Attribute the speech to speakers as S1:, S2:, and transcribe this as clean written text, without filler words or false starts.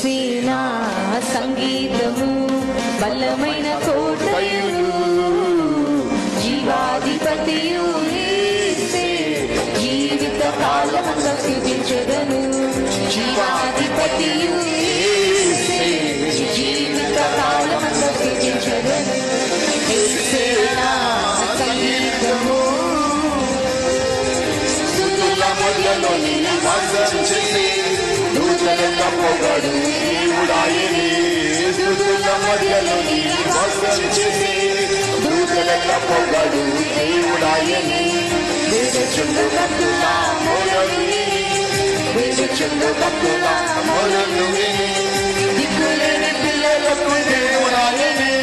S1: యేసేనా సంగీతము బలమైన కోటయుడు జీవాధిపతియు యేసే జీవిత కాలమంతా స్తుతించెదను జీవాధిపతియు యేసే జీవిత కాలమంతా స్తుతించెదను యేసేనా సంగీతము స్తుతుల మధ్యలో నివాసం చేసే దూతలెల్ల పొగడు దేవుడాయనే స్తుతుల మధ్యలో నివాసం చేసే దూతలెల్ల పొగడు దేవుడాయనే వేదచుండు భక్తుల మొరలు వేదచుండు భక్తుల మొరలు దిక్కులేని పిల్లలకు దేవుడాయనే